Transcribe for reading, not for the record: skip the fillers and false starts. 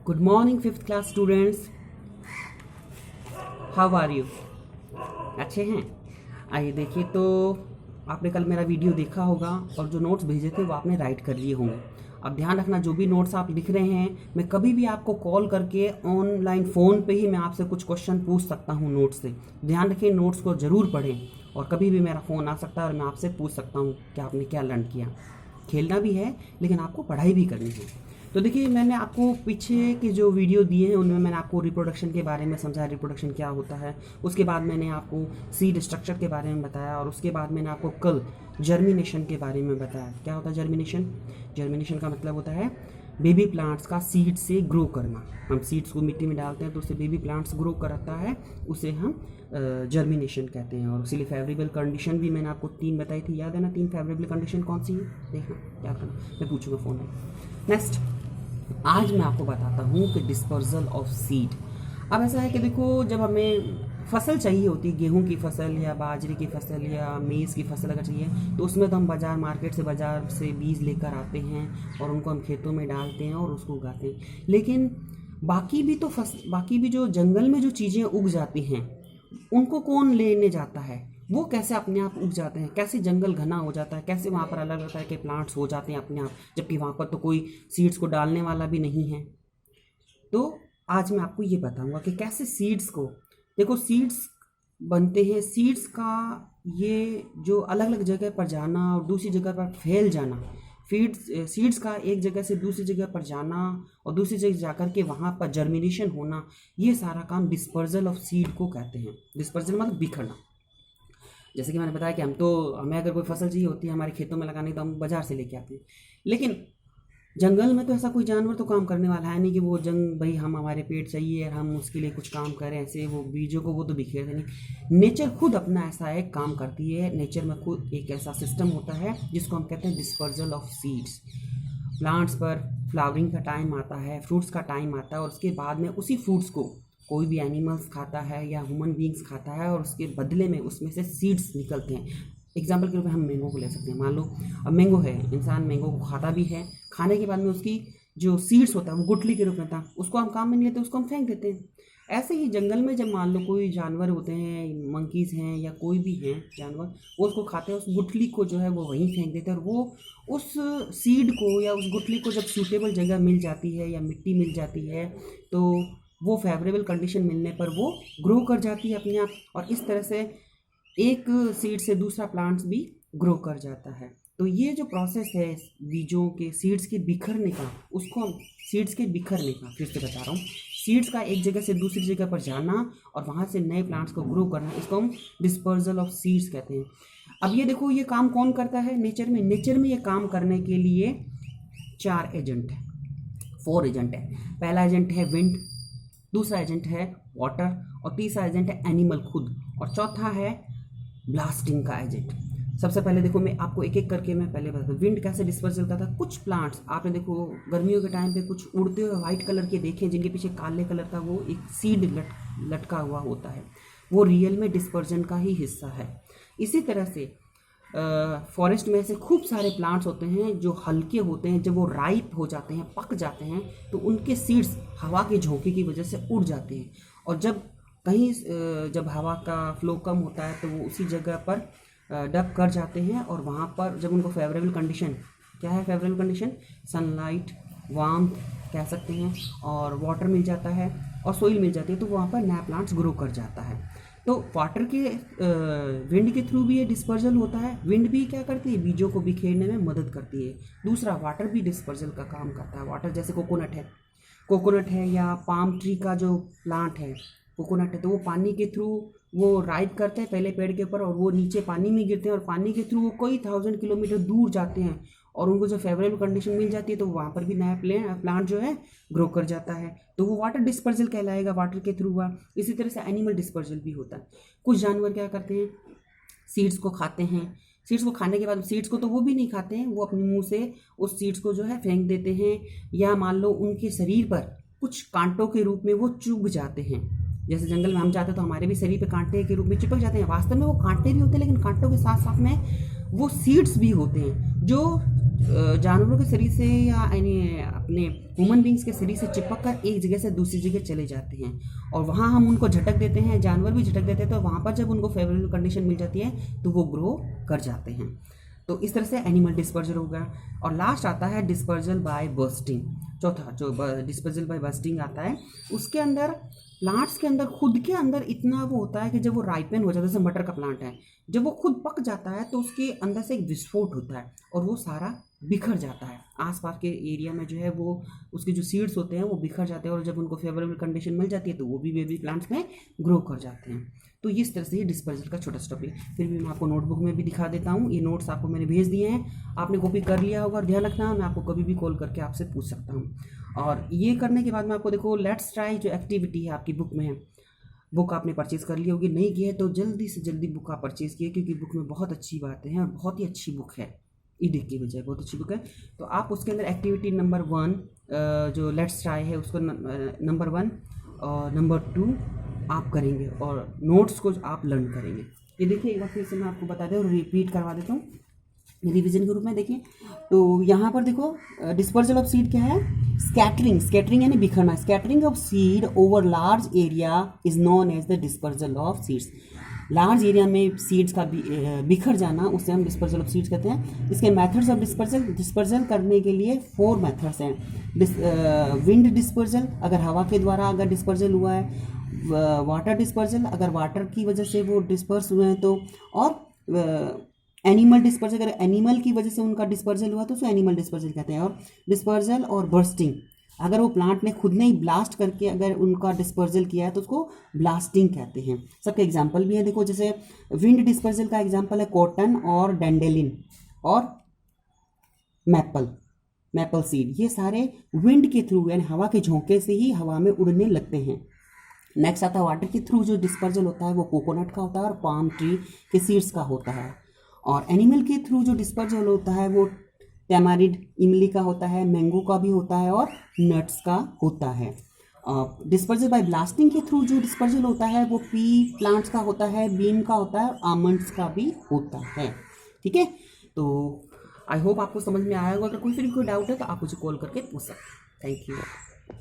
Good morning fifth class students, how are you? अच्छे हैं? आइए देखिए, तो आपने कल मेरा वीडियो देखा होगा और जो नोट्स भेजे थे वो आपने राइट कर लिए होंगे। अब ध्यान रखना, जो भी नोट्स आप लिख रहे हैं, मैं कभी भी आपको कॉल करके ऑनलाइन फ़ोन पे ही मैं आपसे कुछ क्वेश्चन पूछ सकता हूँ नोट्स से। ध्यान रखिए, नोट्स को ज़रूर पढ़ें और कभी भी मेरा फ़ोन आ सकता है और मैं आपसे पूछ सकता हूँ कि आपने क्या लर्न किया। खेलना भी है लेकिन आपको पढ़ाई भी करनी है। तो देखिए, मैंने आपको पीछे के जो वीडियो दिए हैं उनमें मैंने आपको रिप्रोडक्शन के बारे में समझाया, रिप्रोडक्शन क्या होता है। उसके बाद मैंने आपको सीड स्ट्रक्चर के बारे में बताया और उसके बाद मैंने आपको कल जर्मिनेशन के बारे में बताया। क्या होता है जर्मिनेशन? जर्मिनेशन का मतलब होता है बेबी प्लांट्स का सीड से ग्रो करना। हम सीड्स को मिट्टी में डालते हैं तो उससे बेबी प्लांट्स ग्रो करता है, उसे हम जर्मिनेशन कहते हैं। और इसीलिए फेवरेबल कंडीशन भी मैंने आपको 3 बताई थी, याद है ना? 3 फेवरेबल कंडीशन कौन सी है? देखना, याद करना, मैं पूछूंगा फ़ोन में। नेक्स्ट, आज मैं आपको बताता हूँ कि डिस्पर्जल ऑफ सीड। अब ऐसा है कि देखो, जब हमें फसल चाहिए होती है, गेहूं की फसल या बाजरे की फसल या मेज़ की फसल अगर चाहिए, तो उसमें तो हम बाज़ार से बीज लेकर आते हैं और उनको हम खेतों में डालते हैं और उसको उगाते हैं। लेकिन बाकी भी जो जंगल में जो चीज़ें उग जाती हैं उनको कौन लेने जाता है? वो कैसे अपने आप उग जाते हैं? कैसे जंगल घना हो जाता है? कैसे वहाँ पर अलग अलग तरह के प्लांट्स हो जाते हैं अपने आप, जबकि वहाँ पर तो कोई सीड्स को डालने वाला भी नहीं है? तो आज मैं आपको ये बताऊंगा कि कैसे सीड्स को, देखो सीड्स बनते हैं, सीड्स का ये जो अलग अलग जगह पर जाना और दूसरी जगह पर फैल जाना, सीड्स का एक जगह से दूसरी जगह पर जाना और दूसरी जगह जाकर के वहाँ पर जर्मिनेशन होना, ये सारा काम डिस्पर्जल ऑफ सीड को कहते हैं। डिस्पर्जल मतलब बिखरना। जैसे कि मैंने बताया कि हमें अगर कोई फसल चाहिए होती है हमारे खेतों में लगाने, तो हम बाजार से लेके आते हैं। लेकिन जंगल में तो ऐसा कोई जानवर तो काम करने वाला है नहीं कि वो भाई हम हमारे पेट चाहिए और हम उसके लिए कुछ काम करें, ऐसे वो बीजों को वो तो बिखेरते नहीं। नेचर खुद अपना ऐसा एक काम करती है। नेचर में खुद एक ऐसा सिस्टम होता है जिसको हम कहते हैं डिस्पर्जल ऑफ सीड्स। प्लांट्स पर फ्लावरिंग का टाइम आता है, फ्रूट्स का टाइम आता है और उसके बाद में उसी फ्रूट्स को कोई भी एनिमल्स खाता है या ह्यूमन बींग्स खाता है और उसके बदले में उसमें से सीड्स निकलते हैं। एग्जाम्पल के रूप में हम मैंगो को ले सकते हैं। मान लो अब मैंगो है, इंसान मैंगो को खाता भी है, खाने के बाद में उसकी जो सीड्स होता है वो गुठली के रूप में था, उसको हम काम में नहीं लेते, उसको हम फेंक देते हैं। ऐसे ही जंगल में जब मान लो कोई जानवर होते हैं, मंकीज़ हैं या कोई भी हैं जानवर, वो उसको खाते हैं, उस गुठली को जो है वो वहीं फेंक देते हैं और वो उस सीड को या उस गुठली को जब सूटेबल जगह मिल जाती है या मिट्टी मिल जाती है तो वो फेवरेबल कंडीशन मिलने पर वो ग्रो कर जाती है अपने आप, और इस तरह से एक सीड से दूसरा प्लांट्स भी ग्रो कर जाता है। तो ये जो प्रोसेस है बीजों के, सीड्स के बिखरने का, उसको हम सीड्स के बिखरने का फिर से बता रहा हूँ, सीड्स का एक जगह से दूसरी जगह पर जाना और वहाँ से नए प्लांट्स को ग्रो करना, इसको हम डिस्पर्जल ऑफ सीड्स कहते हैं। अब ये देखो, ये काम कौन करता है नेचर में? नेचर में ये काम करने के लिए 4 एजेंट है, 4 एजेंट है। पहला एजेंट है विंड, दूसरा एजेंट है वाटर और तीसरा एजेंट है एनिमल खुद, और चौथा है ब्लास्टिंग का एजेंट। सबसे पहले देखो, मैं आपको एक एक करके मैं पहले बताता हूँ विंड कैसे डिस्पर्जल करता है। कुछ प्लांट्स आपने देखो गर्मियों के टाइम पे कुछ उड़ते हुए वाइट कलर के देखें जिनके पीछे काले कलर का वो एक सीड लटका हुआ होता है, वो रियल में डिस्पर्जन का ही हिस्सा है। इसी तरह से फॉरेस्ट में ऐसे खूब सारे प्लांट्स होते हैं जो हल्के होते हैं, जब वो राइप हो जाते हैं, पक जाते हैं, तो उनके सीड्स हवा के झोंके की वजह से उड़ जाते हैं और जब हवा का फ्लो कम होता है तो वो उसी जगह पर डब कर जाते हैं और वहाँ पर जब उनको फेवरेबल कंडीशन, क्या है फेवरेबल कंडीशन? सनलाइट, वार्मथ कह सकते हैं, और वाटर मिल जाता है और सोइल मिल जाती है, तो वहाँ पर नया प्लांट्स ग्रो कर जाता है। तो वाटर के विंड के थ्रू भी ये डिस्पर्जल होता है। विंड भी क्या करती है? बीजों को बिखेरने में मदद करती है। दूसरा, वाटर भी डिस्पर्जल का काम करता है। वाटर जैसे कोकोनट है या पाम ट्री का जो प्लांट है, कोकोनट है, तो वो पानी के थ्रू वो राइप करते हैं पहले पेड़ के ऊपर और वो नीचे पानी में गिरते हैं और पानी के थ्रू वो कई 1000 किलोमीटर दूर जाते हैं और उनको जो फेवरेबल कंडीशन मिल जाती है तो वहाँ पर भी नया प्लांट जो है ग्रो कर जाता है, तो वो वाटर डिस्पर्जल कहलाएगा, वाटर के थ्रू हुआ। इसी तरह से एनिमल डिस्पर्जल भी होता है। कुछ जानवर क्या करते हैं? सीड्स को खाते हैं। सीड्स को खाने के बाद सीड्स को तो वो भी नहीं खाते हैं, वो अपने मुंह से उस सीड्स को जो है फेंक देते हैं, या मान लो उनके शरीर पर कुछ कांटों के रूप में वो चुभ जाते हैं। जैसे जंगल में हम जाते हैं तो हमारे भी शरीर पे कांटे के रूप में चिपक जाते हैं। वास्तव में वो कांटे भी होते हैं लेकिन कांटों के साथ साथ में वो सीड्स भी होते हैं जो जानवरों के शरीर से या यानी अपने ह्यूमन बींग्स के शरीर से चिपक कर एक जगह से दूसरी जगह चले जाते हैं और वहाँ हम उनको झटक देते हैं, जानवर भी झटक देते हैं, तो वहाँ पर जब उनको फेवरेबल कंडीशन मिल जाती है तो वो ग्रो कर जाते हैं। तो इस तरह से एनिमल डिस्पर्जल हो गया। और लास्ट आता है डिस्पर्जल बाय बर्स्टिंग। चौथा जो डिस्पर्जल बाय बर्स्टिंग आता है, उसके अंदर प्लांट्स के अंदर खुद के अंदर इतना वो होता है कि जब वो राइपन हो जाता है, जैसे मटर का प्लांट है, जब वो खुद पक जाता है तो उसके अंदर से एक विस्फोट होता है और वो सारा बिखर जाता है। आसपास के एरिया में जो है वो उसके जो सीड्स होते हैं वो बिखर जाते हैं और जब उनको फेवरेबल कंडीशन मिल जाती है तो वो भी बेबी प्लांट्स में ग्रो कर जाते हैं। तो इस तरह से ये डिस्पर्जल का छोटा सा टॉपिक, फिर भी मैं आपको नोटबुक में भी दिखा देता हूँ। ये नोट्स आपको मैंने भेज दिए हैं, आपने कॉपी कर लिया होगा। और ध्यान रखना, मैं आपको कभी भी कॉल करके आपसे पूछ सकता हूँ। और ये करने के बाद में आपको देखो लेट्स ट्राई जो एक्टिविटी है आपकी बुक में है, बुक आपने परचेज़ कर ली होगी, नहीं की है तो जल्दी से जल्दी बुक आप परचेज़ किए, क्योंकि बुक में बहुत अच्छी बातें हैं और बहुत ही अच्छी बुक है, ई डिक की बजाय बहुत अच्छी बुक है। तो आप उसके अंदर एक्टिविटी नंबर 1 जो लेट्स ट्राई है उसको नंबर 1 और नंबर 2 आप करेंगे और नोट्स को आप लर्न करेंगे। ये देखिए एक बार फिर से मैं आपको बता दें और रिपीट करवा देता हूँ रिवीजन के रूप में। देखिए तो यहाँ पर देखो डिस्पर्जल ऑफ सीड क्या है, स्कैटरिंग, स्कैटरिंग यानी बिखरना, scattering of seed over large area is known as the dispersal of seeds. Large area में सीड्स का बिखर जाना उसे हम डिस्पर्जल ऑफ सीड्स कहते हैं। इसके मेथड्स ऑफ डिस्पर्जल, डिस्पर्जल करने के लिए 4 मेथड्स हैं। विंड डिस्पर्जल, अगर हवा के द्वारा अगर डिस्पर्जल हुआ है, वाटर डिस्पर्जल, अगर वाटर की वजह से वो डिस्पर्स हुए हैं तो, और एनिमल डिस्पर्जल, अगर एनिमल की वजह से उनका डिस्पर्जल हुआ तो उसे एनिमल डिस्पर्जल कहते हैं। और डिस्पर्जल और बर्स्टिंग, अगर वो प्लांट ने खुद ने ही ब्लास्ट करके अगर उनका डिस्पर्जल किया है तो उसको ब्लास्टिंग कहते हैं। सबके एग्जांपल भी है, देखो जैसे विंड डिस्पर्जल का एग्जांपल है कॉटन और डैंडेलिन और मैपल सीड, ये सारे विंड के थ्रू यानी हवा के झोंके से ही हवा में उड़ने लगते हैं। नेक्स्ट आता है वाटर के थ्रू जो डिस्पर्जल होता है वो कोकोनट का होता है और पाम ट्री के सीड्स का होता है। और एनिमल के थ्रू जो डिस्पर्जल होता है वो टैमारिड, इमली का होता है, मैंगो का भी होता है और नट्स का होता है। डिस्पर्जल बाय ब्लास्टिंग के थ्रू जो डिस्पर्जल होता है वो पी प्लांट्स का होता है, बीन का होता है और आमंड्स का भी होता है। ठीक है, तो आई होप आपको समझ में आया होगा। अगर कोई फिर कोई डाउट है तो आप मुझे कॉल करके पूछ सकते हैं। Thank you.